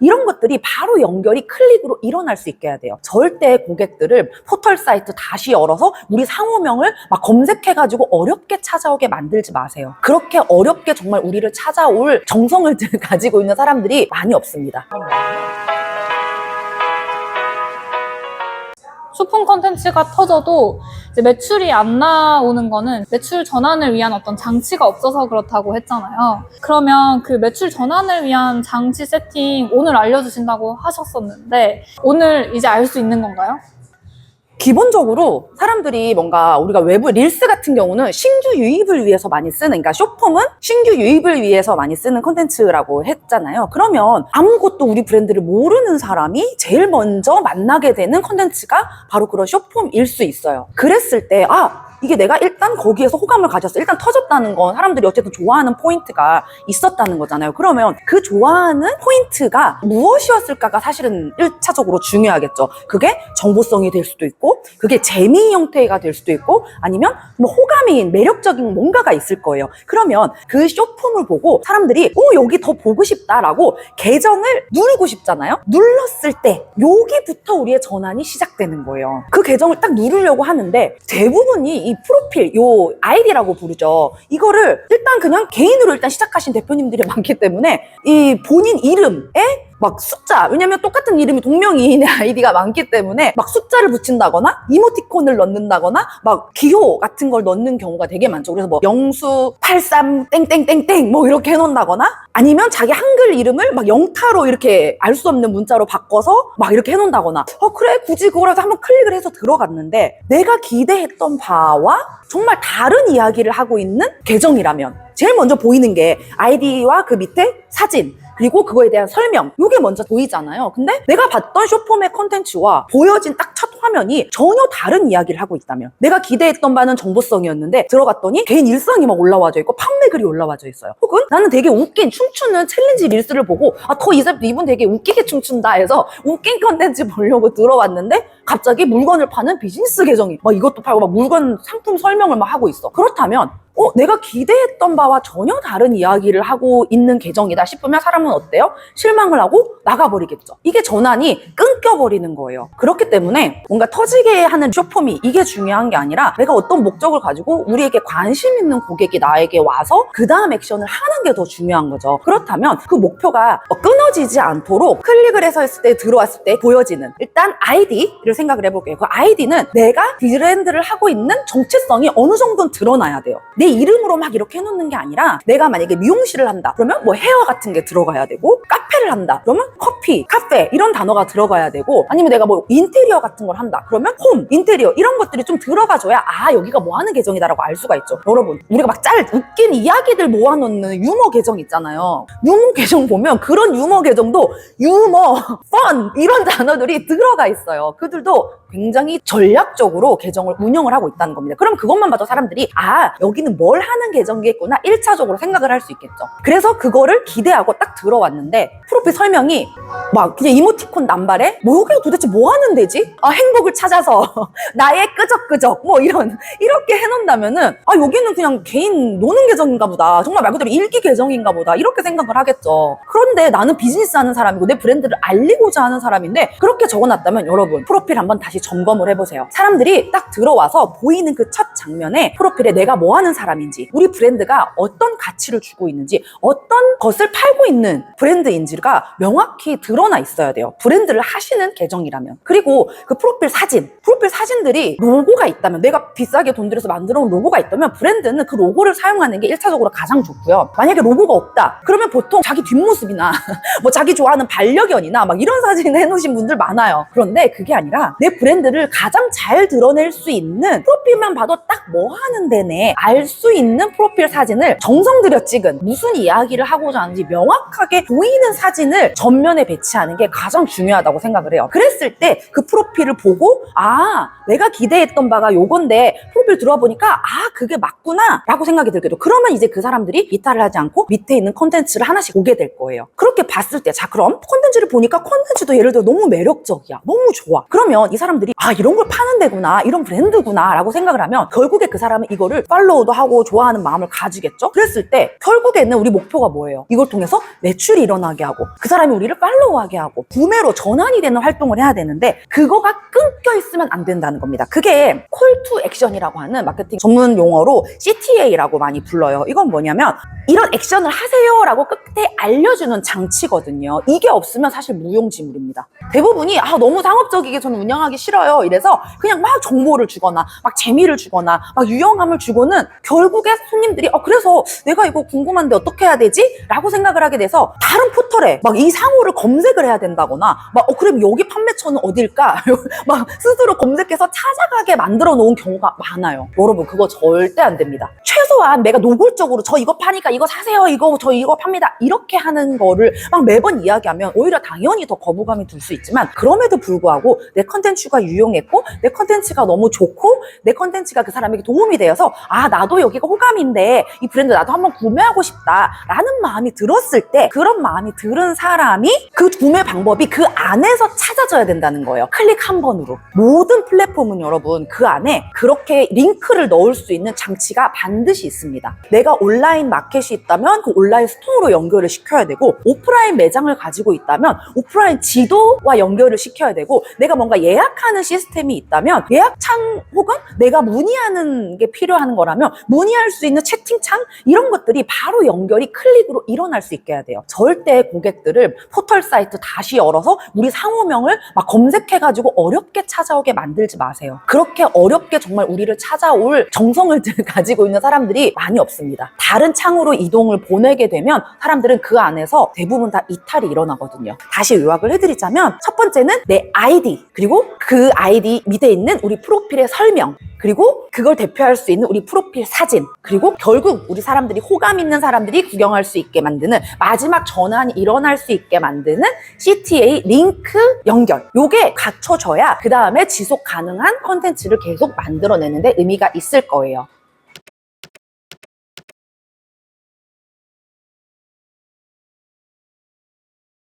이런 것들이 바로 연결이 클릭으로 일어날 수 있게 해야 돼요. 절대 고객들을 포털 사이트 다시 열어서 우리 상호명을 막 검색해가지고 어렵게 찾아오게 만들지 마세요. 그렇게 어렵게 정말 우리를 찾아올 정성을 가지고 있는 사람들이 많이 없습니다. 쇼핑 컨텐츠가 터져도 이제 매출이 안 나오는 거는 매출 전환을 위한 어떤 장치가 없어서 그렇다고 했잖아요. 그러면 그 매출 전환을 위한 장치 세팅 오늘 알려주신다고 하셨었는데 오늘 이제 알 수 있는 건가요? 기본적으로 사람들이 뭔가 우리가 외부 릴스 같은 경우는 신규 유입을 위해서 많이 쓰는, 그러니까 쇼폼은 신규 유입을 위해서 많이 쓰는 콘텐츠라고 했잖아요. 그러면 아무것도 우리 브랜드를 모르는 사람이 제일 먼저 만나게 되는 콘텐츠가 바로 그런 쇼폼일 수 있어요. 그랬을 때 이게 내가 일단 거기에서 호감을 가졌어. 일단 터졌다는 건 사람들이 어쨌든 좋아하는 포인트가 있었다는 거잖아요. 그러면 그 좋아하는 포인트가 무엇이었을까가 사실은 1차적으로 중요하겠죠. 그게 정보성이 될 수도 있고, 그게 재미 형태가 될 수도 있고, 아니면 뭐 호감이 매력적인 뭔가가 있을 거예요. 그러면 그 쇼폼을 보고 사람들이 여기 더 보고 싶다라고 계정을 누르고 싶잖아요. 눌렀을 때 여기부터 우리의 전환이 시작되는 거예요. 그 계정을 딱 누르려고 하는데 대부분이 이 프로필, 요 아이디라고 부르죠. 이거를 일단 그냥 개인으로 일단 시작하신 대표님들이 많기 때문에 이 본인 이름에 막 숫자, 왜냐면 똑같은 이름이 동명이인의 아이디가 많기 때문에 막 숫자를 붙인다거나 이모티콘을 넣는다거나 막 기호 같은 걸 넣는 경우가 되게 많죠. 그래서 뭐 영수 83 땡땡땡땡 뭐 이렇게 해놓는다거나 아니면 자기 한글 이름을 막 영타로 이렇게 알 수 없는 문자로 바꿔서 막 이렇게 해놓는다거나 그래 굳이 그거라도 한번 클릭을 해서 들어갔는데 내가 기대했던 바와 정말 다른 이야기를 하고 있는 계정이라면 제일 먼저 보이는 게 아이디와 그 밑에 사진 그리고 그거에 대한 설명, 이게 먼저 보이잖아요. 근데 내가 봤던 쇼폼의 컨텐츠와 보여진 딱 첫 화면이 전혀 다른 이야기를 하고 있다면 내가 기대했던 바는 정보성이었는데 들어갔더니 개인 일상이 막 올라와져 있고 판매 글이 올라와져 있어요. 혹은 나는 되게 웃긴 춤추는 챌린지 릴스를 보고 이분 되게 웃기게 춤춘다 해서 웃긴 컨텐츠 보려고 들어왔는데 갑자기 물건을 파는 비즈니스 계정이 막 이것도 팔고 막 물건 상품 설명을 막 하고 있어. 그렇다면 내가 기대했던 바와 전혀 다른 이야기를 하고 있는 계정이다 싶으면 사람은 어때요? 실망을 하고 나가버리겠죠. 이게 전환이 끊겨버리는 거예요. 그렇기 때문에 뭔가 터지게 하는 쇼폼이 이게 중요한 게 아니라 내가 어떤 목적을 가지고 우리에게 관심 있는 고객이 나에게 와서 그 다음 액션을 하는 게 더 중요한 거죠. 그렇다면 그 목표가 끊어지지 않도록 클릭을 해서 했을 때 들어왔을 때 보여지는 일단 아이디를 생각을 해볼게요. 그 아이디는 내가 브랜드를 하고 있는 정체성이 어느 정도는 드러나야 돼요. 내 이름으로 막 이렇게 해놓는 게 아니라 내가 만약에 미용실을 한다 그러면 뭐 헤어 같은 게 들어가야 되고 카페를 한다 그러면 커피, 카페 이런 단어가 들어가야 되고 아니면 내가 뭐 인테리어 같은 걸 한다 그러면 홈, 인테리어 이런 것들이 좀 들어가줘야 여기가 뭐 하는 계정이다라고 알 수가 있죠. 여러분 우리가 막 웃긴 이야기들 모아놓는 유머 계정 있잖아요. 유머 계정 보면 그런 유머 계정도 유머, 펀 이런 단어들이 들어가 있어요. 그들도 굉장히 전략적으로 계정을 운영을 하고 있다는 겁니다. 그럼 그것만 봐도 사람들이 여기는 뭘 하는 계정이겠구나 1차적으로 생각을 할 수 있겠죠. 그래서 그거를 기대하고 딱 들어왔는데 프로필 설명이 막 그냥 이모티콘 남발에 여기가 도대체 뭐 하는 데지? 행복을 찾아서 나의 끄적끄적 뭐 이렇게 해놓는다면은 여기는 그냥 개인 노는 계정인가 보다. 정말 말 그대로 일기 계정인가 보다. 이렇게 생각을 하겠죠. 그런데 나는 비즈니스 하는 사람이고 내 브랜드를 알리고자 하는 사람인데 그렇게 적어놨다면 여러분 프로필 한번 다시 점검을 해보세요. 사람들이 딱 들어와서 보이는 그 첫 장면에 프로필에 내가 뭐 하는 사람인지 우리 브랜드가 어떤 가치를 주고 있는지 어떤 것을 팔고 있는 브랜드인지가 명확히 드러나 있어야 돼요. 브랜드를 하시는 계정이라면. 그리고 그 프로필 사진들이 로고가 있다면 내가 비싸게 돈 들여서 만들어 온 로고가 있다면 브랜드는 그 로고를 사용하는 게 1차적으로 가장 좋고요. 만약에 로고가 없다 그러면 보통 자기 뒷모습이나 뭐 자기 좋아하는 반려견이나 막 이런 사진을 해놓으신 분들 많아요. 그런데 그게 아니라 내 브랜드를 가장 잘 드러낼 수 있는 프로필만 봐도 딱 뭐 하는 데네 알 수 있는 프로필 사진을 정성 들여 찍은 무슨 이야기를 하고자 하는지 명확하게 보이는 사진을 전면에 배치하는 게 가장 중요하다고 생각을 해요. 그랬을 때 그 프로필을 보고 내가 기대했던 바가 요건데 프로필 들어와 보니까 그게 맞구나 라고 생각이 들겠죠. 그러면 이제 그 사람들이 이탈을 하지 않고 밑에 있는 컨텐츠를 하나씩 보게 될 거예요. 그렇게 봤을 때, 자, 그럼 콘텐츠를 보니까 콘텐츠도 예를 들어 너무 매력적이야. 너무 좋아. 그러면 이 사람들이 아, 이런 걸 파는 데구나, 이런 브랜드구나 라고 생각을 하면 결국에 그 사람은 이거를 팔로우도 하고 좋아하는 마음을 가지겠죠? 그랬을 때 결국에는 우리 목표가 뭐예요? 이걸 통해서 매출이 일어나게 하고 그 사람이 우리를 팔로우하게 하고 구매로 전환이 되는 활동을 해야 되는데 그거가 끊겨 있으면 안 된다는 겁니다. 그게 콜 투 액션이라고 하는 마케팅 전문 용어로 CTA라고 많이 불러요. 이건 뭐냐면 이런 액션을 하세요라고 끝에 알려주는 장치거든요. 이게 없으면 사실 무용지물입니다. 대부분이 아, 너무 상업적이게 저는 운영하기 싫어요. 이래서 그냥 막 정보를 주거나 막 재미를 주거나 막 유용함을 주고는 결국에 손님들이 그래서 내가 이거 궁금한데 어떻게 해야 되지? 라고 생각을 하게 돼서 다른 포털에 막 이 상호를 검색을 해야 된다거나 막 그럼 여기 판매처는 어딜까? 막 스스로 검색해서 찾아가게 만들어 놓은 경우가 많아요. 여러분 그거 절대 안 됩니다. 최소한 내가 노골적으로 저 이거 파니까 이거 사세요. 저 이거 팝니다. 이렇게 하는 거를 막 매번 이야기하면 오히려 당연히 더 거부감이 들 수 있지만 그럼에도 불구하고 내 컨텐츠가 유용했고 내 컨텐츠가 너무 좋고 내 컨텐츠가 그 사람에게 도움이 되어서 아, 나도 여기가 호감인데 이 브랜드 나도 한번 구매하고 싶다라는 마음이 들었을 때 그런 마음이 들은 사람이 그 구매 방법이 그 안에서 찾아져야 된다는 거예요. 클릭 한 번으로. 모든 플랫폼은 여러분 그 안에 그렇게 링크를 넣을 수 있는 장치가 반드시 있습니다. 내가 온라인 마켓이 있다면 그 온라인 스토어로 연결을 시켜야 되고 오프라인 매장을 가지고 있다면 오프라인 지도와 연결을 시켜야 되고 내가 뭔가 예약하는 시스템이 있다면 예약창 혹은 내가 문의하는 게 필요한 거라면 문의할 수 있는 채팅창 이런 것들이 바로 연결이 클릭으로 일어날 수 있게 해야 돼요. 절대 고객들을 포털 사이트 다시 열어서 우리 상호명을 막 검색해가지고 어렵게 찾아오게 만들지 마세요. 그렇게 어렵게 정말 우리를 찾아올 정성을 가지고 있는 사람들이 많이 없습니다. 다른 창으로 이동을 보내게 되면 사람들은 그 안에서 대부분 다 이탈이 일어나거든요. 다시 요약을 해드리자면 첫 번째는 내 아이디 그리고 그 아이디 밑에 있는 우리 프로필의 설명 그리고 그걸 대표할 수 있는 우리 프로필 사진 그리고 결국 우리 사람들이 호감 있는 사람들이 구경할 수 있게 만드는 마지막 전환이 일어날 수 있게 만드는 CTA 링크 연결 요게 갖춰져야 그 다음에 지속 가능한 컨텐츠를 계속 만들어내는데 의미가 있을 거예요.